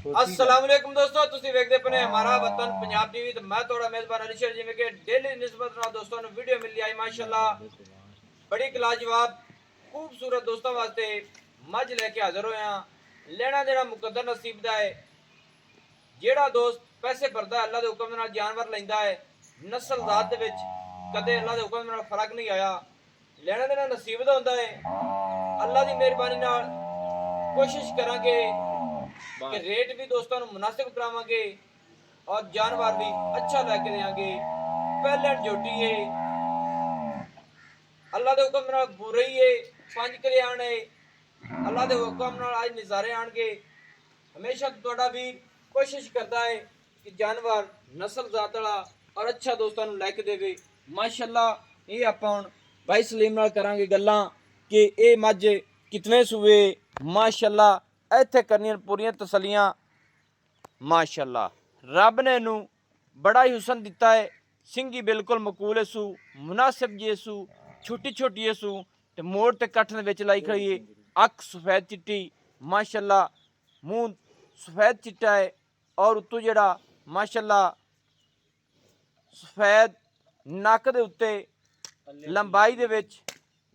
अस्सलामुअलैकुम दोस्तों, ਤੁਸੀਂ ਵੇਖਦੇ ਪਏ ਹਮਾਰਾ ਵਤਨ ਪੰਜਾਬ ਟੀਵੀ ਤੇ ਮੈਂ ਤੁਹਾਡਾ ਮੇਜ਼ਬਾਨ ਅਲੀਸ਼ਰ। ਜਿਵੇਂ ਕਿ ਡੇਲੀ ਨਿਸਬਤ ਨਾਲ ਦੋਸਤਾਂ ਨੂੰ ਵੀਡੀਓ ਮਿਲ ਰਹੀ ਹੈ ਮਾਸ਼ਾਅੱਲਾ ਬੜੀ ਲਾਜਵਾਬ ਖੂਬਸੂਰਤ ਦੋਸਤਾਂ ਵਾਸਤੇ ਮੱਝ ਲੈ ਕੇ ਹਾਜ਼ਰ ਹੋਏ ਹਾਂ। ਲੈਣਾ ਦੇਣਾ ਮੁਕੱਦਰ ਨਸੀਬ ਦਾ ਹੈ। ਜਿਹੜਾ ਦੋਸਤ ਪੈਸੇ ਭਰਦਾ ਅੱਲਾ ਦੇ ਹੁਕਮ ਨਾਲ ਜਾਨਵਰ ਲੈਂਦਾ ਹੈ, ਨਸਲ ਜ਼ਾਤ ਦੇ ਵਿੱਚ ਕਦੇ ਅੱਲਾ ਦੇ ਹੁਕਮ ਨਾਲ ਫਰਕ ਨਹੀਂ ਆਇਆ। ਲੈਣਾ ਦੇਣਾ ਨਸੀਬ ਦਾ ਹੁੰਦਾ ਹੈ। ਅੱਲਾ ਦੀ ਮਿਹਰਬਾਨੀ ਨਾਲ ਕੋਸ਼ਿਸ਼ ਕਰਾਂਗੇ कि रेट भी दोस्तों मुनासिब करावांगे और जानवर भी अच्छा लैके देंगे। पहले जोटी है अल्लाह के हुक्म नाल बुरई है, 5 कल्याण है अल्लाह के हुक्म नाल आज नज़ारे आएंगे। हमेशा थोड़ा भी कोशिश करता है कि जानवर नस्ल जात वाला और अच्छा दोस्तों लैके देवे। माशाअल्लाह ये आपां हुण भाई सलीम नाल करांगे गल्लां कि ये मझ कितने सूए माशाअल्लाह ਇੱਥੇ ਕਰਨੀਆਂ ਪੂਰੀਆਂ ਤਸੱਲੀਆਂ। ਮਾਸ਼ਾਅੱਲਾ ਰੱਬ ਨੇ ਇਹਨੂੰ ਬੜਾ ਹੀ ਹੁਸਨ ਦਿੱਤਾ ਹੈ। ਸਿੰਘੀ ਬਿਲਕੁਲ ਮਕੂਲ ਸੂ, ਮੁਨਾਸਿਬ ਜੇ ਸੂ, ਛੋਟੀ ਛੋਟੀ ਸੂ ਤੇ ਮੋੜ ਤੇ ਕੱਠ ਦੇ ਵਿੱਚ ਲਾਈ ਖੜੀ ਹੈ। ਅੱਖ ਸਫੈਦ ਚਿੱਟੀ ਮਾਸ਼ਾਅੱਲਾ, ਮੂੰਹ ਸਫੈਦ ਚਿੱਟਾ ਹੈ ਔਰ ਉੱਤੋਂ ਜਿਹੜਾ ਮਾਸ਼ਾਅੱਲਾ ਸਫੈਦ ਨੱਕ ਦੇ ਉੱਤੇ ਲੰਬਾਈ ਦੇ ਵਿੱਚ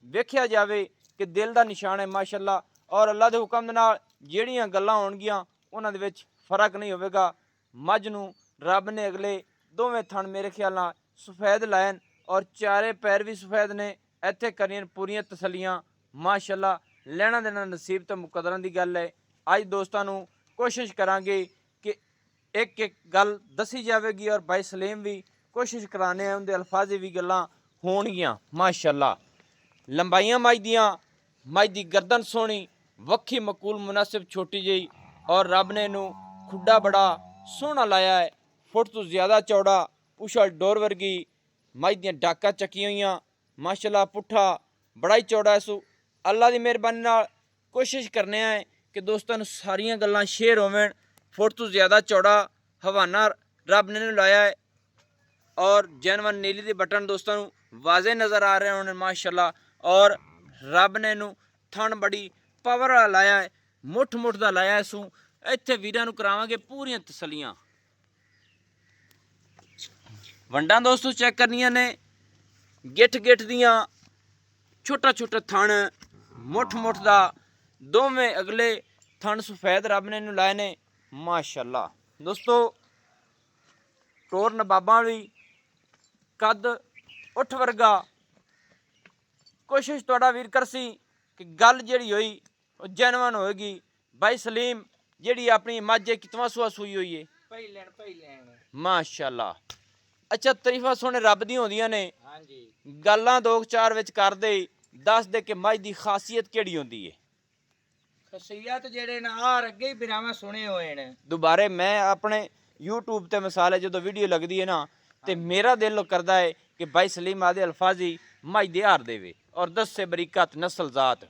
ਵੇਖਿਆ ਜਾਵੇ ਕਿ ਦਿਲ ਦਾ ਨਿਸ਼ਾਨ ਹੈ ਮਾਸ਼ਾਅੱਲਾ। ਔਰ ਅੱਲਾ ਦੇ ਹੁਕਮ ਦੇ ਨਾਲ ਜਿਹੜੀਆਂ ਗੱਲਾਂ ਹੋਣਗੀਆਂ ਉਹਨਾਂ ਦੇ ਵਿੱਚ ਫਰਕ ਨਹੀਂ ਹੋਵੇਗਾ। ਮੱਝ ਨੂੰ ਰੱਬ ਨੇ ਅਗਲੇ ਦੋਵੇਂ ਥਣ ਮੇਰੇ ਖਿਆਲ ਨਾਲ ਸਫੈਦ ਲਾਇਨ ਔਰ ਚਾਰੇ ਪੈਰ ਵੀ ਸਫੈਦ ਨੇ। ਇੱਥੇ ਕਰੀਆਂ ਪੂਰੀਆਂ ਤਸੱਲੀਆਂ ਮਾਸ਼ਾਅੱਲਾ। ਲੈਣਾ ਦੇਣਾ ਨਸੀਬ ਤੇ ਮੁਕੱਦਰਾਂ ਦੀ ਗੱਲ ਹੈ। ਅੱਜ ਦੋਸਤਾਂ ਨੂੰ ਕੋਸ਼ਿਸ਼ ਕਰਾਂਗੇ ਕਿ ਇੱਕ ਇੱਕ ਗੱਲ ਦੱਸੀ ਜਾਵੇਗੀ ਔਰ ਭਾਈ ਸਲੀਮ ਵੀ ਕੋਸ਼ਿਸ਼ ਕਰਾਣੇ ਆ ਉਹਦੇ ਅਲਫਾਜ਼ੇ ਵੀ ਗੱਲਾਂ ਹੋਣਗੀਆਂ ਮਾਸ਼ਾਅੱਲਾ। ਲੰਬਾਈਆਂ ਮੱਝ ਦੀ ਗਰਦਨ ਸੋਹਣੀ, ਵੱਖੀ ਮਕੂਲ ਮੁਨਾਸਿਬ ਛੋਟੀ ਜਿਹੀ ਔਰ ਰੱਬ ਨੇ ਇਹਨੂੰ ਖੁੱਡਾ ਬੜਾ ਸੋਹਣਾ ਲਾਇਆ ਹੈ। ਫੁੱਟ ਤੋਂ ਜ਼ਿਆਦਾ ਚੌੜਾ, ਪੁਛਲ ਡੋਰ ਵਰਗੀ ਮੱਝ ਦੀਆਂ ਡਾਕਾਂ ਚੱਕੀਆਂ ਹੋਈਆਂ ਮਾਸ਼ਾਅੱਲਾ। ਪੁੱਠਾ ਬੜਾ ਹੀ ਚੌੜਾ ਸੋ ਅੱਲਾ ਦੀ ਮਿਹਰਬਾਨੀ ਨਾਲ ਕੋਸ਼ਿਸ਼ ਕਰਨੇ ਆ ਕਿ ਦੋਸਤਾਂ ਨੂੰ ਸਾਰੀਆਂ ਗੱਲਾਂ ਸ਼ੇਅਰ ਹੋਵਣ। ਫੁੱਟ ਤੋਂ ਜ਼ਿਆਦਾ ਚੌੜਾ ਹਵਾਨਾ ਰੱਬ ਨੇ ਇਹਨੂੰ ਲਾਇਆ ਹੈ ਔਰ ਜੈਨਵਨ ਨੀਲੀ ਦੇ ਬਟਨ ਦੋਸਤਾਂ ਨੂੰ ਵਾਜ਼ੇ ਨਜ਼ਰ ਆ ਰਹੇ ਹੋਣੇ ਮਾਸ਼ਾਅੱਲਾ। ਔਰ ਰੱਬ ਨੇ ਇਹਨੂੰ ਥਣ ਬੜੀ ਪਾਵਰ ਵਾਲਾ ਲਾਇਆ ਹੈ, ਮੁੱਠ ਦਾ ਲਾਇਆ ਹੈ। ਸੂ ਇੱਥੇ ਵੀਰਾਂ ਨੂੰ ਕਰਾਵਾਂਗੇ ਪੂਰੀਆਂ ਤਸੱਲੀਆਂ। ਵੰਡਾਂ ਦੋਸਤੋ ਚੈੱਕ ਕਰਨੀਆਂ ਨੇ, ਗਿੱਠ ਦੀਆਂ ਛੋਟਾ ਥਣ, ਮੁੱਠ ਦਾ ਦੋਵੇਂ ਅਗਲੇ ਥਣ ਸਫੈਦ ਰੱਬ ਨੇ ਇਹਨੂੰ ਲਾਏ ਨੇ ਮਾਸ਼ਾਅੱਲਾ। ਦੋਸਤੋ ਟੋਰ ਨਵਾਬਾਂ ਵੀ ਕੱਦ ਉੱਠ ਵਰਗਾ। ਕੋਸ਼ਿਸ਼ ਤੁਹਾਡਾ ਵੀਰ ਕਰਸੀ ਕਿ ਗੱਲ ਜਿਹੜੀ ਹੋਈ ਉਹ ਜੈਨਵਨ ਹੋਏਗੀ। ਭਾਈ ਸਲੀਮ ਜਿਹੜੀ ਆਪਣੀ ਮੱਝ ਕਿਤਵਾ ਸੂਆ ਸੂਈ ਹੋਈ ਹੈ? ਪਹਿਲਣ ਮਾਸ਼ਾਅੱਲਾ। ਅੱਛਾ ਤਾਰੀਫਾਂ ਸੋਹਣੇ ਰੱਬ ਦੀਆਂ ਹੁੰਦੀਆਂ ਨੇ। ਹਾਂਜੀ ਗੱਲਾਂ 2-4 ਵਿੱਚ ਕਰਦੇ ਦੱਸ ਦੇ ਕਿ ਮੱਝ ਦੀ ਖਾਸੀਅਤ ਕਿਹੜੀ ਹੁੰਦੀ ਹੈ? ਖਾਸੀਅਤ ਜਿਹੜੇ ਨਾ ਅੱਗੇ ਹੀ ਬਿਰਾਵਾਂ ਸੁਣੇ ਹੋਏ ਨੇ। ਦੁਬਾਰੇ ਮੈਂ ਆਪਣੇ YouTube ਤੇ ਮਿਸਾਲ ਹੈ ਜਦੋਂ ਵੀਡੀਓ ਲੱਗਦੀ ਹੈ ਨਾ ਤੇ ਮੇਰਾ ਦਿਲ ਕਰਦਾ ਹੈ ਕਿ ਭਾਈ ਸਲੀਮ ਆਦੇ ਅਲਫਾਜ਼ੀ ਮੱਝ ਦੇ ਹਾਰ ਦੇਵੇ ਔਰ ਦੱਸੇ ਬਰੀਕਤ ਨਸਲ ਜ਼ਾਤ।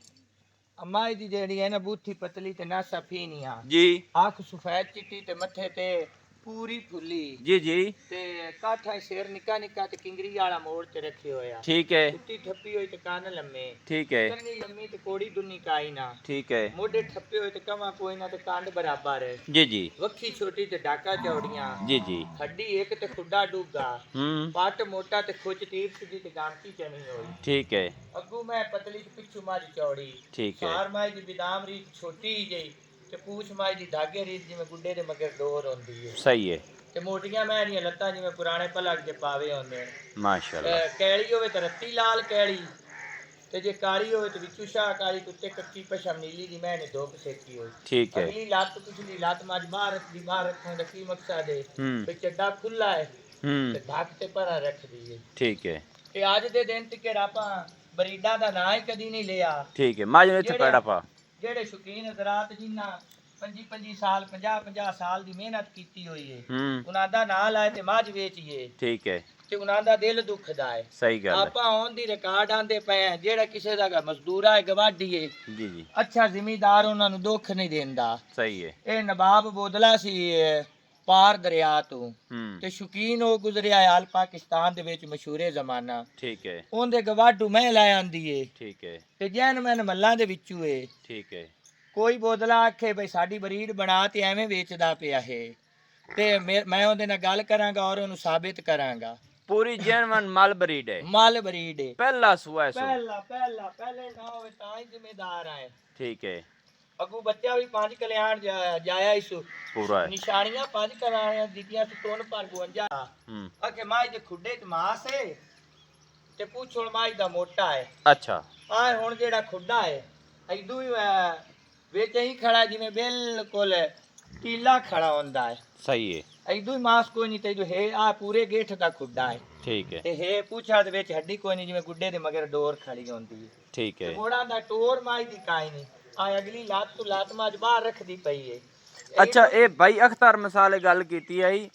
ਮਾਈ ਦੀ ਜਿਹੜੀ ਹੈ ਨਾ ਬੂਥੀ ਪਤਲੀ ਤੇ ਨਾ ਸਫੀਨੀ ਆ ਜੀ, ਅੱਖ ਸਫੈਦ ਚਿੱਟੀ ਤੇ ਮੱਥੇ ਤੇ ਪੂਰੀ ਫੁੱਲੀ ਜੀ ਤੇ ਕਾਠਾ ਸਿਰ ਨਿੱਕਾ ਤੇ ਕਿੰਗਰੀ ਵਾਲਾ ਮੋੜ ਤੇ ਰੱਖੇ ਹੋਇਆ। ਠੀਕ ਹੈ। ਉੱਤੀ ਠੱਪੀ ਹੋਈ ਤੇ ਕੰਨ ਲੰਮੇ। ਠੀਕ ਹੈ। ਕੰਨੀ ਲੰਮੀ ਤੇ ਕੋੜੀ ਦੁੰਨੀ ਕਾਈ ਨਾ। ਠੀਕ ਹੈ। ਮੋਢੇ ਠੱਪੇ ਹੋਏ ਤੇ ਕਮਾ ਕੋਈ ਨਾ ਤੇ ਕੰਡ ਬਰਾਬਰ ਹੈ। ਜੀ ਵੱਖੀ ਛੋਟੀ ਤੇ ਡਾਕਾ ਚੌੜੀਆਂ। ਜੀ ਹੱਡੀ ਇੱਕ ਤੇ ਖੁੱਡਾ ਡੂਗਾ। ਪੱਟ ਮੋਟਾ ਤੇ ਖੁੱਚ ਤੀਰ ਸਿੱਧੀ ਤੇ ਗਾਂਟੀ ਚਣੀ ਹੋਈ। ਠੀਕ ਹੈ। ਅੱਗੂ ਮੈਂ ਪਤਲੀ ਤੇ ਪਿੱਛੂ ਮੱਝ ਚੌੜੀ। ਠੀਕ ਹੈ। ਸਾਰ ਮਾਈ ਦੀ ਬਿਦਾਮ ਰੀਤ ਛੋਟੀ ਜਿਹੀ ਤੇ ਪੂਛ ਮਾਈ ਦੀ ਧਾਗੇ ਰੀਤ ਜਿਵੇਂ ਗੁੱਡੇ ਦੇ ਮਗਰ ਡੋਰ ਹੁੰਦੀ ਹੈ। ਸਹੀ ਹੈ। ਤੇ ਮੋਟੀਆਂ ਮੈਂ ਦੀਆਂ ਲੱਤਾਂ ਜਿਵੇਂ ਪੁਰਾਣੇ ਪਲਕ ਦੇ ਪਾਵੇ ਹੁੰਦੇ ਨੇ ਮਾਸ਼ਾਅੱਲਾ। ਕੈਲੀ ਹੋਵੇ ਤੇ ਰੱਤੀ ਲਾਲ ਕੈਲੀ ਤੇ ਜੇ ਕਾਲੀ ਹੋਵੇ ਤੇ ਵਿੱਚੋਂ ਸ਼ਾਹ ਕਾਲੀ ਤੇ ਕੱਚੀ ਪਸ਼ਮ ਨੀਲੀ ਦੀ ਮੈਂ ਨੇ ਧੁੱਪ ਸੇਕੀ ਹੋਈ। ਠੀਕ ਹੈ। ਅਗਲੀ ਲੱਤ ਪਿਛਲੀ ਲੱਤ ਮੱਝ ਬਾਹਰ ਰੱਖਣ ਦਾ ਕੀ ਮਕਸਦ ਹੈ? ਤੇ ਚੱਡਾ ਖੁੱਲਾ ਹੈ ਤੇ ਧੱਕ ਤੇ ਪਰਾ ਰੱਖਦੀ ਹੈ। ਠੀਕ ਹੈ। ਤੇ ਅੱਜ ਦੇ ਦਿਨ ਤੱਕ ਆਪਾਂ ਬਰੀਡਾਂ ਦਾ ਨਾਂ ਹੀ ਕਦੀ ਨਹੀਂ ਲਿਆ। ਠੀਕ ਹੈ। ਮੱਝ ਨੂੰ ਇੱਥੇ ਪੈੜਾ ਪਾ ਜਿਹੜੇ ਸ਼ੌਕੀਨ ਹਜ਼ਰਾਤ ਜਿਨ੍ਹਾਂ 25 ਸਾਲ 50 ਸਾਲ ਦੀ ਮਿਹਨਤ ਕੀਤੀ ਹੋਈ ਹੈ ਉਹਨਾਂ ਦਾ ਨਾਂ ਲਾਏ ਤੇ ਮੱਝ ਵੇਚੀਏ। ਠੀਕ ਹੈ। ਤੇ ਉਹਨਾਂ ਦਾ ਦਿਲ ਦੁਖਦਾ ਹੈ। ਸਹੀ ਗੱਲ। ਆਪਾਂ ਆਉਣ ਦੀ ਰਿਕਾਰਡ ਆਂਦੇ ਪਏ ਆ ਜਿਹੜਾ ਕਿਸੇ ਦਾ ਮਜ਼ਦੂਰਾ ਹੈ ਗਵਾਢੀ ਹੈ ਜੀ ਅੱਛਾ ਜ਼ਿਮੀਦਾਰ ਉਹਨਾਂ ਨੂੰ ਦੁੱਖ ਨਹੀਂ ਦਿੰਦਾ। ਸਹੀ ਹੈ। ਇਹ ਨਵਾਬ ਬੋਦਲਾ ਸੀ ਪਾਰ ਦਰਿਆ ਤੋਂ ਤੇ ਸ਼ੌਕੀਨ ਉਹ ਗੁਜ਼ਰਿਆ ਹਾਲ ਪਾਕਿਸਤਾਨ ਦੇ ਵਿੱਚ ਮਸ਼ਹੂਰੇ ਜ਼ਮਾਨਾ। ਠੀਕ ਹੈ। ਉਹਦੇ ਗਵਾਢੂ ਮੈਂ ਲੈ ਆਂਦੀ ਏ। ਠੀਕ ਹੈ। ਤੇ ਜੈਨ ਮੈਨ ਮੱਲਾਂ ਦੇ ਵਿੱਚੋਂ ਏ। ਠੀਕ ਹੈ। ਕੋਈ ਬੋਦਲਾ ਆਖੇ ਬਈ ਸਾਡੀ ਬਰੀਡ ਬਣਾ ਤੇ ਐਵੇਂ ਵੇਚਦਾ ਪਿਆ ਹੈ ਤੇ ਮੈਂ ਉਹਦੇ ਨਾਲ ਗੱਲ ਕਰਾਂਗਾ ਔਰ ਉਹਨੂੰ ਸਾਬਿਤ ਕਰਾਂਗਾ। ਪੂਰੀ ਜੈਨੂਇਨ ਮਲ ਬਰੀਡ ਹੈ। ਮਲ ਬਰੀਡ ਹੈ। ਪਹਿਲਾ ਸੂਆ ਹੈ। ਪਹਿਲੇ ਨਾ ਹੋਵੇ ਤਾਂ ਹੀ ਜ਼ਿੰਮੇਦਾਰ ਆਏ। ਠੀਕ ਹੈ। ਅੱਗੂ ਬੱਚਾ ਵੀ 5 ਕਲਿਆਣ ਜਾਇਆ ਇਸ ਪੂਰਾ ਨਿਸ਼ਾਨੀਆਂ 5 ਕਲਿਆਣ ਦਿੱਤੀਆਂ ਤੇ ਤੋਨ ਪਰ 52 ਅਕੇ ਮਾਈ ਦੇ ਖੁੱਡੇ ਚ ਮਾਸ ਹੈ ਤੇ ਪੁੱਛ ਹੁਣ ਮਾਈ ਦਾ ਮੋਟਾ ਹੈ। ਅੱਛਾ ਆ ਹੁਣ ਜਿਹੜਾ ਖੁੱਡਾ ਹੈ ਐਦੂ ਹੀ ਵਿੱਚ ਹੀ ਖੜਾ ਜਿਵੇਂ ਬਿਲਕੁਲ ਟੀਲਾ ਖੜਾ ਹੁੰਦਾ ਹੈ। ਸਹੀ ਹੈ। ਐਦੂ ਹੀ ਮਾਸ ਕੋਈ ਨਹੀਂ ਤੇ ਹੈ ਆ ਪੂਰੇ ਗੇਠ ਦਾ ਖੁੱਡਾ ਹੈ। ਠੀਕ ਹੈ। ਤੇ ਹੈ ਪੁੱਛਾ ਦੇ ਵਿੱਚ ਹੱਡੀ ਕੋਈ ਨਹੀਂ ਜਿਵੇਂ ਗੁੱਡੇ ਦੇ ਮਗਰ ਡੋਰ ਖੜੀ ਹੁੰਦੀ ਹੈ। ਠੀਕ ਹੈ। ਘੋੜਾ ਦਾ ਟੋਰ ਮਾਈ ਦੀ ਕਾਈ ਨਹੀਂ ਆ ਅਗਲੀ ਲੱਤ ਤੋਂ ਲੱਤ ਮਾਜ ਬਾਹਰ ਰੱਖਦੀ ਪਈ ਹੈ। ਅੱਛਾ ਇਹ ਭਾਈ ਅਖਤਰ ਮਿਸਾਲ ਗੱਲ ਕੀਤੀ ਆਈ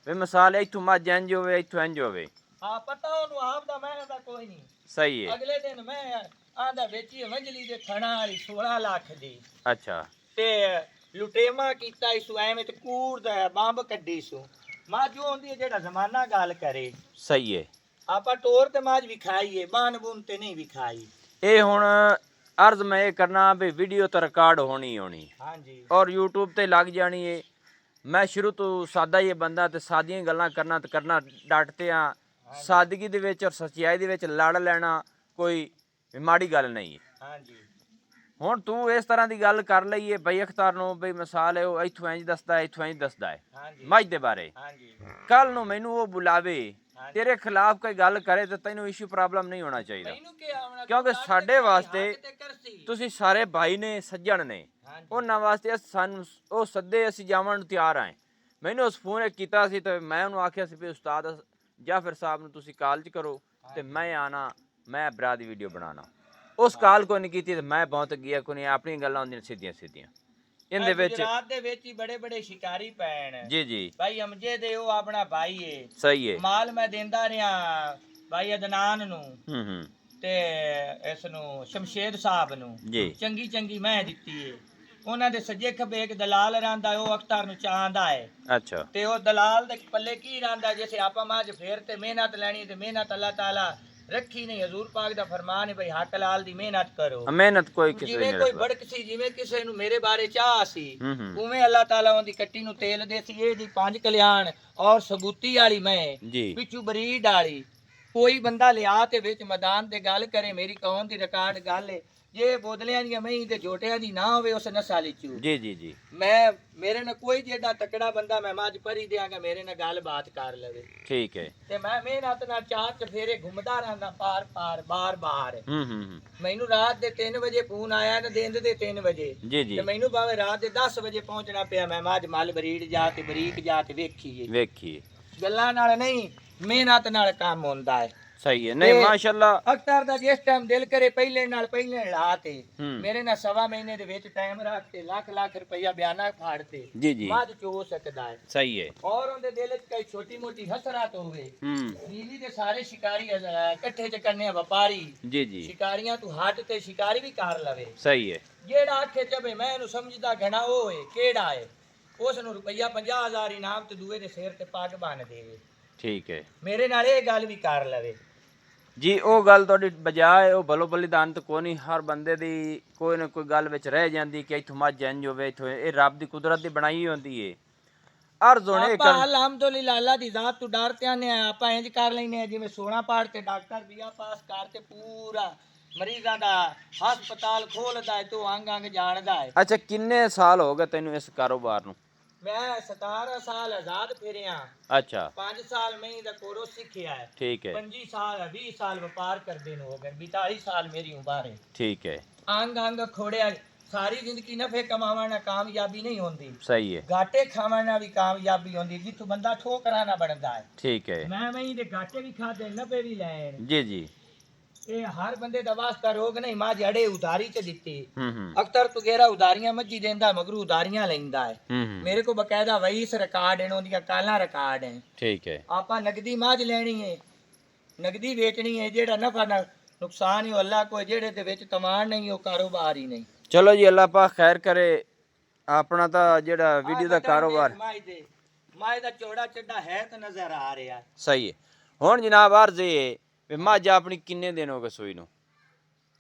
ਵੀ ਮਿਸਾਲ ਇੱਥੋਂ ਮੱਝ ਇੰਜ ਹੋਵੇ ਇੱਥੋਂ ਇੰਜ ਹੋਵੇ। ਹਾਂ ਪਤਾ ਉਹਨੂੰ ਆਪ ਦਾ ਮੈਂ ਦਾ ਕੋਈ ਨਹੀਂ। ਸਹੀ ਹੈ। ਅਗਲੇ ਦਿਨ ਮੈਂ ਆਂਦਾ ਵੇਚੀ ਵੰਜਲੀ ਦੇ ਥਣਾ ਵਾਲੀ 16 ਲੱਖ ਦੀ। ਅੱਛਾ ਤੇ ਲੁਟੇਮਾ ਕੀਤਾ ਇਸੂ ਐਵੇਂ ਤੇ ਕੂੜ ਦਾ ਬੰਬ ਕੱਢੀ ਸੂ ਮਾਂ ਜੋ ਹੁੰਦੀ ਹੈ ਜਿਹੜਾ ਜ਼ਮਾਨਾ ਗੱਲ ਕਰੇ। ਸਹੀ ਹੈ। ਆਪਾਂ ਟੋਰ ਤੇ ਮਾਜ ਵਿਖਾਈਏ ਬਾਨ ਬੂਨ ਤੇ ਨਹੀਂ ਵਿਖਾਈ। ਇਹ ਹੁਣ अर्ज मैं ये करना भी वीडियो तो रिकॉर्ड होनी हाँ जी और यूट्यूब ते लग जानी है। मैं शुरू तो सादा ही बंदा ते सादियां गल्लां करना डटते हाँ। सादगी दे विच और सच्चाई दे विच लड़ लेना कोई माड़ी गल नहीं है। हाँ जी हुण तू इस तरह की गल कर लई है बई अख्तर नूं बई मिसाल है वो इत्थों इंज दसदा है इत्थों इंज दसदा है। हाँ जी मझ दे बारे हाँ जी कल नूं मैनूं वो बुलावे तेरे खिलाफ कोई गल करे तो तैनूं इशू प्रॉब्लम नहीं होना चाहिए क्योंकि साडे वास्ते तुसीं सारे भाई ने सज्जण ने उन्हां वास्ते सानूं ओ सद्दे असीं जावण नूं तैयार आए। मैनूं उस फोन कीता सी ते मैं उहनूं आखिया सी भी उस्ताद जाफर साहब नूं तुसीं कॉल च करो ते मैं आना मैं भरा दी वीडियो बनाना। उस कॉल को नहीं कीती ते मैं बहुत गया को नहीं अपनी गल्लां होंदियां सीधियां सीधियां इहदे विच गुजरात दे विच ही बड़े बड़े शिकारी पैण जी जी भाई अमजे दे ओ अपना भाई है। सही है। माल मैं देंदा रिया भाई अदनान नूं ते इस नूं शमशेद साहब नूं जी चंगी चंगी मैं दित्ती है। ਉਹਨਾਂ ਦੇ ਸੱਜੇ ਖੱਬੇ ਇੱਕ ਦਲਾਲ ਰਹਿੰਦਾ ਉਹ ਅਖਤਰ ਨੂੰ ਚਾਹੁੰਦਾ ਹੈ। ਅੱਛਾ ਤੇ ਉਹ ਦਲਾਲ ਦੇ ਪੱਲੇ ਕੀ ਰਹਿੰਦਾ ਜਿਵੇਂ ਆਪਾਂ ਮਾਜ ਫੇਰ ਤੇ ਮਿਹਨਤ ਲੈਣੀ ਤੇ ਮਿਹਨਤ ਅੱਲਾਹ ਤਾਲਾ ਰੱਖੀ ਨਹੀਂ। ਹਜ਼ੂਰ ਪਾਕ ਦਾ ਫਰਮਾਨ ਹੈ ਭਈ ਹੱਕ ਲਾਲ ਦੀ ਮਿਹਨਤ ਕਰੋ। ਮਿਹਨਤ ਕੋਈ ਕਿਸੇ ਜਿਵੇਂ ਕੋਈ ਬੜਕ ਸੀ ਜਿਵੇਂ ਕਿਸੇ ਨੂੰ ਮੇਰੇ ਬਾਰੇ ਚਾਹ ਸੀ ਉਵੇਂ ਅੱਲਾਹ ਤਾਲਾ ਉਹਦੀ ਕੱਟੀ ਨੂੰ ਤੇਲ ਦੇ ਸੀ। ਇਹ ਦੀ 5 ਕਲਿਆਣ ਔਰ ਸਬੂਤੀ ਵਾਲੀ ਮੈਂ ਪਿੱਛੂ ਬਰੀਡ ਵਾਲੀ ਕੋਈ ਬੰਦਾ ਲਿਆ ਤੇ ਵਿੱਚ ਮੈਦਾਨ ਤੇ ਗੱਲ ਕਰੇ ਮੇਰੀ ਕੌਣ ਦੀ ਰਿਕਾਰਡ ਗੱਲ ਹੈ ਜੇ ਬੋਦਲਿਆਂ ਦੀਆਂ ਮਹੀਂ ਤੇ ਝੋਟਿਆਂ ਦੀ ਨਾ ਹੋਵੇ ਉਸ ਨਸਾ ਲਿਚੂ ਜੀ ਜੀ ਜੀ ਮੈਂ ਮੇਰੇ ਨਾਲ ਕੋਈ ਜਿਹੜਾ ਤਕੜਾ ਬੰਦਾ ਮੈਂ ਮਾਜ ਪਰੀ ਦਿਆਂਗਾ ਮੇਰੇ ਨਾਲ ਗੱਲ ਬਾਤ ਕਰ ਲਵੇ। ਠੀਕ ਹੈ। ਤੇ ਮੈਂ ਮਿਹਨਤ ਨਾਲ ਚਾਰ ਚਫੇਰੇ ਘੁੰਮਦਾ ਰਹਿੰਦਾ ਪਾਰ ਪਾਰ ਬਾਰ ਬਾਰ। ਮੈਨੂੰ ਰਾਤ ਦੇ 3 ਵਜੇ ਫੋਨ ਆਇਆ ਤੇ ਦਿਨ ਦੇ 3 ਵਜੇ ਜੀ ਜੀ ਤੇ ਮੈਨੂੰ ਭਾਵੇਂ ਰਾਤ ਦੇ 10 ਵਜੇ ਪਹੁੰਚਣਾ ਪਿਆ। ਮੈਂ ਮਾਜ ਮਲ ਬਰੀਡ ਜਾ ਤੇ ਬਰੀਕ ਜਾ ਤੇ ਵੇਖੀਏ ਗੱਲਾਂ ਨਾਲ ਨਹੀਂ ਮਿਹਨਤ ਨਾਲ ਕੰਮ ਹੁੰਦਾ ਹੈ। ਸਹੀ ਹੈ। ਨਹੀਂ ਮਾਸ਼ਾਅੱਲਾ ਅਖਤਰ ਦਾ ਜਿਸ ਟਾਈਮ ਦਿਲ ਕਰੇ ਪਹਿਲੇ ਲਾ ਤੇ ਮੇਰੇ ਨਾਲ 1.5 ਮਹੀਨੇ ਦੇ ਵਿੱਚ ਟਾਈਮ ਰੱਖ ਤੇ ਲੱਖ ਰੁਪਇਆ ਬਿਆਨਾ ਫਾੜ ਤੇ ਜੀ ਜੀ ਬਾਅਦ ਚ ਹੋ ਸਕਦਾ ਹੈ। ਸਹੀ ਹੈ। ਔਰ ਉਹਦੇ ਦਿਲ ਵਿੱਚ ਕੋਈ ਛੋਟੀ ਮੋਟੀ ਹਸਰਤ ਹੋਵੇ ਨੀਲੀ ਦੇ ਸਾਰੇ ਸ਼ਿਕਾਰੀ ਇਕੱਠੇ ਚ ਕਰਨੇ ਵਪਾਰੀ ਜੀ ਜੀ ਸ਼ਿਕਾਰੀਆਂ ਤੂੰ ਹੱਟ ਤੇ ਸ਼ਿਕਾਰੀ ਵੀ ਕਰ ਲਵੇ। ਸਹੀ ਹੈ। ਜਿਹੜਾ ਆਖੇ ਚਬੇ ਮੈਂ ਇਹਨੂੰ ਸਮਝਦਾ ਘਣਾ ਉਹ ਹੈ ਕਿਹੜਾ ਹੈ ਉਸ ਨੂੰ ਰੁਪਇਆ 50,000 ਇਨਾਮ ਤੇ ਦੂਏ ਦੇ ਸਿਰ ਤੇ ਪੱਗ ਬੰਨ ਦੇਵੇ। ਠੀਕ ਹੈ। ਮੇਰੇ ਨਾਲ ਇਹ ਗੱਲ ਵੀ ਕਰ ਲਵੇ ਜੀ। ਉਹ ਗੱਲ ਤੁਹਾਡੀ ਬਜਾਏ ਉਹ ਭਲੋ ਬਲੀਦਾਨ ਤੇ ਕੋਈ ਨਹੀਂ ਹਰ ਬੰਦੇ ਦੀ ਕੋਈ ਨਾ ਕੋਈ ਗੱਲ ਵਿੱਚ ਰਹਿ ਜਾਂਦੀ ਕਿ ਇੱਥੋਂ ਮੱਝ ਇੰਜ ਹੋਵੇ ਇੱਥੋਂ ਇਹ ਰੱਬ ਦੀ ਕੁਦਰਤ ਦੀ ਬਣਾਈ ਹੁੰਦੀ ਏ। ਅਰਜ਼ ਹੋਣੇ ਆਪਾਂ ਅਲਹਮਦੁਲਿਲਾ ਅੱਲਾ ਦੀ ਜ਼ਾਤ ਤੋਂ ਡਰਤੇ ਆਨੇ ਆਪਾਂ ਇੰਜ ਕਰ ਲੈਨੇ ਆ ਜਿਵੇਂ 16 ਪਾੜ ਤੇ ਡਾਕਟਰ ਬੀਆ ਪਾਸ ਕਰਤੇ ਪੂਰਾ ਮਰੀਜ਼ਾਂ ਦਾ ਹਸਪਤਾਲ ਖੋਲਦਾ ਹੈ ਤੋ ਅੰਗ ਜਾਣਦਾ ਹੈ। ਅੱਛਾ ਕਿੰਨੇ ਸਾਲ ਹੋ ਗਏ ਤੈਨੂੰ ਇਸ ਕਾਰੋਬਾਰ ਨੂੰ? मैं 17 साल आजाद फिरिया। अच्छा 5 साल में ही कोर्स सीखिया है। ठीक है। 25 साल 20 साल व्यापार करदे हो गए 42 साल मेरी उम्र है। ठीक है। अंग खोड़िया सारी जिंदगी नफे कमावना कामयाबी नहीं होंदी। सही है। घाटे खावना भी कामयाबी होंदी जिथों बंदा ठोकराना बनदा है। ठीक है। मैं दे घाटे भी खादे नफे भी लैन जी जी ਇਹ ਹਰ ਬੰਦੇ ਦਾ ਵਾਸਤਾ ਰੋਗ ਨਹੀਂ ਮਾਂ ਜੜੇ ਉਧਾਰੀ ਚ ਦਿੱਤੀ। ਅਖਤਰ ਤੂੰ ਗੇਰਾ ਉਧਾਰੀਆਂ ਮੱਜੀ ਦੇਂਦਾ ਮਗਰੂ ਉਧਾਰੀਆਂ ਲੈਂਦਾ ਹੈ। ਮੇਰੇ ਕੋ ਬਕਾਇਦਾ ਵਈਸ ਰਿਕਾਰਡ ਇਹਨਾਂ ਦੀਆਂ ਕਾਲਾਂ ਰਿਕਾਰਡ ਹੈ। ਠੀਕ ਹੈ। ਆਪਾਂ ਨਗਦੀ ਮਾਝ ਲੈਣੀ ਹੈ ਨਗਦੀ ਵੇਚਣੀ ਹੈ ਜਿਹੜਾ ਨਫਾ ਨੁਕਸਾਨ ਹੀ ਅੱਲਾ ਕੋਈ ਜਿਹੜੇ ਦੇ ਵਿੱਚ ਤਮਾਨ ਨਹੀਂ ਉਹ ਕਾਰੋਬਾਰ ਹੀ ਨਹੀਂ। ਚਲੋ ਜੀ ਅੱਲਾ ਪਾਕ ਖੈਰ ਕਰੇ ਆਪਣਾ ਤਾਂ ਜਿਹੜਾ ਵੀਡੀਓ ਦਾ ਕਾਰੋਬਾਰ ਮਾਏ ਦਾ ਚੌੜਾ ਚੱਡਾ ਹੈ ਤਾਂ ਨਜ਼ਰ ਆ ਰਿਹਾ। ਸਹੀ ਹੈ। ਹੁਣ ਜਨਾਬ ਅਰਜ਼ ਇਹ ਮੱਝ ਆਪਣੀ ਕਿੰਨੇ ਦਿਨ ਹੋ ਗਏ ਸੂਈ ਨੂੰ?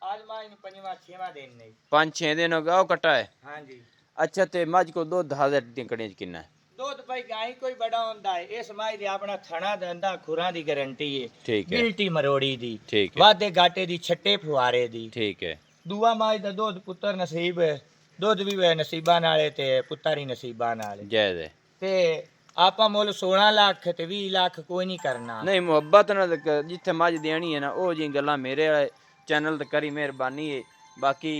आज मां इन 5वां दिन नहीं 5-6 दिन हो गया वो कटा है। हाँ जी। अच्छा ते मज को दुध हाजर टिकड़े किन्ना है? दुध भाई गाय कोई बड़ा होंदा है इस माई दे अपना थना दंदा खुरा दी गारंटी है। ठीक है। गिल्टी मरोड़ी दी, ठीक है। वादे घाटे दी, छट्टे फुआरे दी। ठीक है। दूआ माई दा दुध पुत्तर नसीब है, दुध भी वे नसीबा नाले ते पुत्तर ही नसीबा नाले। जायज है। ते आपा मुल 16 लाख ते 20 लाख कोई नहीं करना। नहीं मुहब्बत नाल जिथे मज देनी है ना ओ जी गल्लां मेरे वाले चैनल ते करी मेहरबानी है। बाकी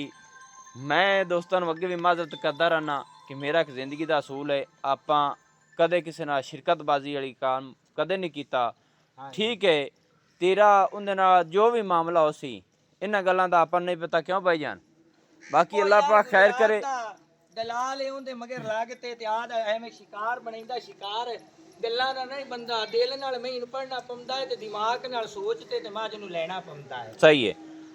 मैं दोस्तों नूं अगे भी माजरत करदा रहना कि मेरा एक जिंदगी दा असूल है आपां कदे किसी नाल शिरकतबाजी वाली काम कदे नहीं कीता। ठीक है तेरा उंदे नाल जो भी मामला हो सी इन्हां गल्लां दा आपां नहीं पता क्यों भाईजान। बाकी अल्लाह पाक खैर करे। दलाल है उंदे मगर लागते ते आद एवें शिकार बनैंदा शिकार गल्लां दा नहीं बंदा दिल नाल मैं इन पढ़ना पौंदा है ते दिमाग नाल सोचते ते मां जनु लेना पौंदा है। सही है।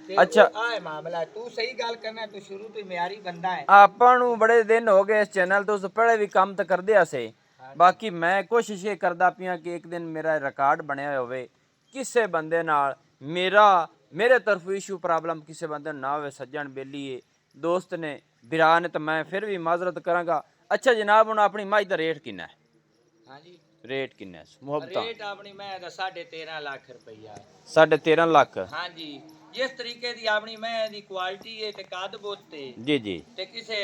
अच्छा आए मामला तू सही गल करना तू शुरू तो म्यारी बंदा है। ਆਪਾਂ ਨੂੰ ਬੜੇ ਦਿਨ ਹੋ ਗਏ ਇਸ ਚੈਨਲ ਤੋਂ ਪਹਿਲੇ ਵੀ ਕੰਮ ਤਾਂ ਕਰਦੇ ਆਸੇ। ਬਾਕੀ ਮੈਂ ਕੋਸ਼ਿਸ਼ ਇਹ ਕਰਦਾ ਪਿਆ ਕਿ ਇੱਕ ਦਿਨ ਮੇਰਾ ਰਿਕਾਰਡ ਬਣਿਆ ਹੋਵੇ ਕਿਸੇ ਬੰਦੇ ਨਾਲ ਮੇਰੇ ਤਰਫੋਂ ਇਸ਼ੂ ਪ੍ਰੋਬਲਮ ਕਿਸੇ ਬੰਦੇ ਨੂੰ ਨਾ ਹੋਵੇ। ਸੱਜਣ ਬੇਲੀ ਏ ਦੋਸਤ ਨੇ ਵੀਰਾ ਨੇ ਤਾਂ ਮੈਂ ਫਿਰ ਵੀ ਮਾਜ਼ਰਤ ਕਰਾਂਗਾ। ਅੱਛਾ ਜਨਾਬ ਹੁਣ ਆਪਣੀ ਮੱਝ ਦਾ ਰੇਟ ਕਿੰਨਾ ਹੈ? ਹਾਂਜੀ रेट किन्ना मुहब्बत? रेट अपनी मैं 13.5 लाख रुपया। 13.5 लाख? हाँ जी। जिस तरीके दी अपनी मैं दी क्वालिटी है ते कद बोत है जी जी ते किसे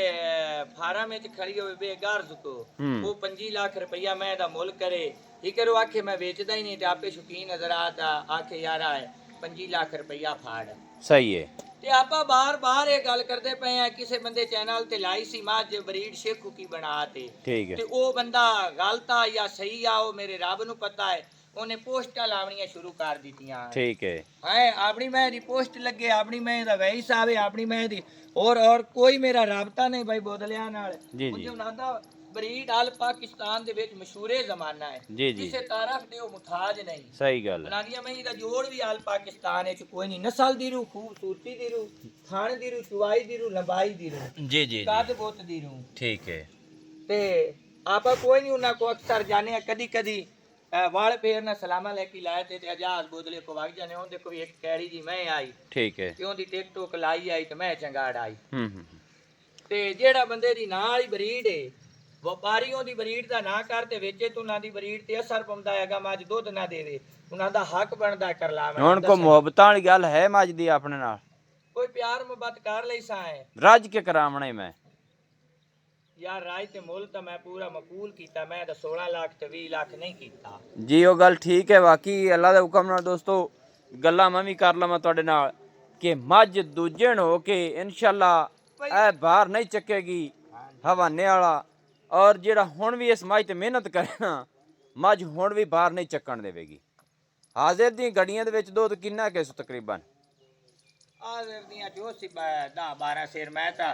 फार्म में खड़ी होवे बेगार्ज को वो 25 लाख रुपया मैं दा मुल करे ही करो आखे मैं बेचदा ही नहीं ते आपे शौकीन नजर आता आखे यार है 25 लाख रुपया फाड़। सही है। ते आपा बार ये गल करदे पे हैं किसे बंदे चैनल ते लाई सी मज ब्रीड शेखू की बनाते। ठीक है। ते ओ बंदा गलत आ या सही आ ओ मेरे रब नु पता है। ओने पोस्टां लावणियां शुरू कर दित्तियां। ठीक है। हैं अपनी मैं दी पोस्ट लगे अपनी मैं दा वैस आवे अपनी मैं दी और कोई मेरा राबता नहीं भाई बोदलियां नाल। जी जी। उन्हां ब्रीड आल पाकिस्तान दे विच मशहूरे जमाना है। जी जी। किसे तारफ दे ओ मुताज नहीं। सही गल है। नानिया मैं दा जोड़ भी आल पाकिस्तान विच कोई नहीं नस्ल दी रू खूबसूरती दी रू थान दी रू चुवाई दी रू लंबाई दी रू। जी जी। कद बोत दी रू। ठीक है। ते आपा कोई नहीं उन्हां को अक्सर जाने कदी कदी वाल फेरना सलामा लेके लाए ते आजाद बोदले को वग जाने ओंदे कोई एक कैड़ी जी मैं आई। ठीक है। क्यों दी टिकटॉक लाई आई ते मैं चंगाड़ आई। ते जेड़ा बंदे दी नाल ही ब्रीड है ਵਪਾਰੀਆਂ ਦੀ ਬਰੀਡ ਦਾ ਨਾ ਕਰ ਤੇ ਵੇਚੇ ਤੂੰ ਨਾ ਦੀ ਬਰੀਡ ਤੇ ਅਸਰ ਪੰਦਾ ਹੈਗਾ ਮੱਝ ਦੁੱਧ ਨਾ ਦੇਵੇ ਉਹਨਾਂ ਦਾ ਹੱਕ ਬਣਦਾ ਕਰ ਲਾਵੇਂ। ਹੁਣ ਕੋ ਮੁਹੱਬਤਾਂ ਵਾਲੀ ਗੱਲ ਹੈ ਮੱਝ ਦੀ ਆਪਣੇ ਨਾਲ ਕੋਈ ਪਿਆਰ ਮੁਹੱਬਤ ਕਰ ਲਈ ਸਾਂ ਰੱਜ ਕੇ ਕਰਾਵਣਾ ਮੈਂ ਯਾਰ ਰਾਜ ਤੇ ਮੁੱਲ ਤਾਂ ਮੈਂ ਪੂਰਾ ਮਕਬੂਲ ਕੀਤਾ ਮੈਂ ਤਾਂ 16 ਲੱਖ ਤੇ 20 ਲੱਖ ਨਹੀਂ ਕੀਤਾ ਜੀ। ਉਹ ਗੱਲ ਠੀਕ ਹੈ ਬਾਕੀ ਅੱਲਾ ਦੇ ਹੁਕਮ ਨਾਲ ਦੋਸਤੋ ਗੱਲਾਂ ਮੈਂ ਵੀ ਕਰ ਲਵਾਂ ਤੁਹਾਡੇ ਨਾਲ ਕਿ ਮੱਝ ਦੂਜੇ ਨੂੰ ਹੋ ਕੇ ਇਨਸ਼ਾਅੱਲਾ ਇਹ ਬਾਹਰ ਨਹੀਂ ਚੱਕੇਗੀ ਹਵਾਨੇ ਵਾਲਾ और जेड़ा हुण भी इस मझ ते मेहनत करे ना मझ हुण भी बाहर नहीं चक्कण देवेगी। हाजिर दी गड्डियां दे विच दुध किन्ना के तकरीबन हाजिर दियां जो सी 10-12 शेर मैं ता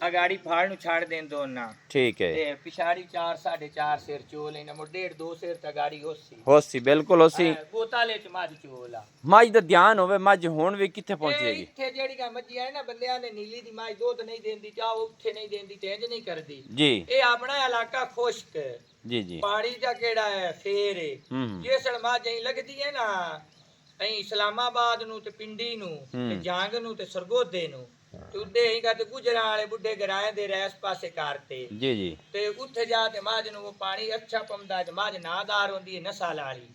अगाड़ी फाड़ नु छाड़ देन दोना। ठीक है। ते पिछाड़ी 4-4.5 शेर चोल इना मो 1.5-2 शेर ता गाड़ी होसी बिल्कुल होसी बोताले च मझ चोला मझ दा ध्यान होवे मझ हुण भी किथे पहुंचेगी। इथे जेड़ी गा मझी है ना बंदियां ने नीली दी मझ दुध नहीं देंदी चा उथे नहीं देंदी तेज नहीं करदी जी। ए अपना इलाका खुश्क जी जी पानी दा केड़ा है फेर है जिसल मझ ही लगदी है ना इस्लामाबाद नू ते पिंडी नू ते जांग नू ते सरगोदे नू ते उदे ही करते गुजरां वाले बुड्ढे गराए दे रैस पासे करते जी जी ते उत्थे जा ते मझ नू वो पानी अच्छा पमदा ते मझ नादार होंदी है नस्ल वाली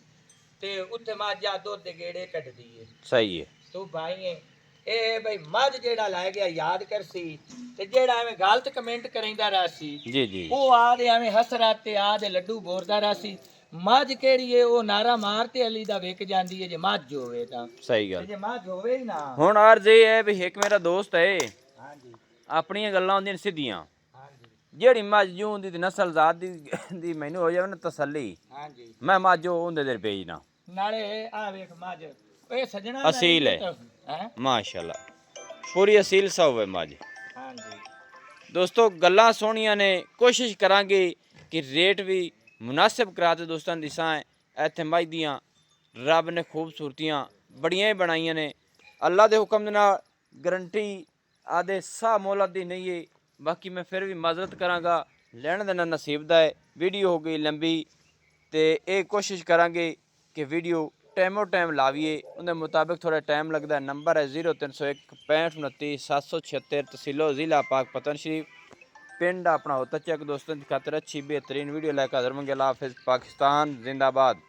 ते उत्थे मझ जा दुध दे गेड़े कटदी है। सही है। तू भाई ए भाई मझ जेड़ा लाए गया याद कर सी ते जेड़ा एवें गलत कमेंट करैंदा रासी जी जी ओ आ दे एवें हसरत ते आ दे लड्डू बोरदा रासी मझ केड़ी है ओ नारा मारते अली दा विक जांदी है जे मझ होवे तां। सही गल जे मझ होवे ही ना हुण अर्ज ये है भी एक मेरा दोस्त है हां जी अपनी गल्लां होंदियां सिद्धियां हां जी जेड़ी मझ जूं दी नस्ल जात दी मैनू हो जावे ना तसल्ली हां जी मैं मझ ओंदे दे भेजना नाले आ वेख मझ ए सजना असील है हैं माशाल्लाह पूरी असील सा होवे मझ हां जी। दोस्तों गल्लां सोहणियां ने कोशिश करांगे कि रेट भी मुनासिब कराते दोस्तों दिसा है इत्थे मझ दियां रब ने खूबसूरतियां बड़ियां ही बनाइयां ने अल्लाह के हुक्म दे नाल गारंटी आदे सा मोहलत दी नहीं है। बाकी मैं फिर भी माजरत करांगा लैण देना नसीब दा है। वीडियो हो गई लंबी ते ये कोशिश करांगे कि वीडियो ਟਾਈਮੋ ਟਾਈਮ ਲਾਵੀਏ ਉਹਦੇ ਮੁਤਾਬਿਕ ਥੋੜਾ ਟਾਈਮ ਲੱਗਦਾ। ਨੰਬਰ ਹੈ 0301 6529 776, ਤਹਿਸੀਲੋ ਜ਼ਿਲ੍ਹਾ ਪਾਕਪਤਨ ਸ਼ਰੀਫ, ਪਿੰਡ ਆਪਣਾ ਹੋਤਾ ਚੱਕ। ਦੋਸਤों की खातिर अच्छी बेहतरीन वीडियो लेकर हाजिर होंगे। अल्लाह हाफिज़। पाकिस्तान जिंदाबाद।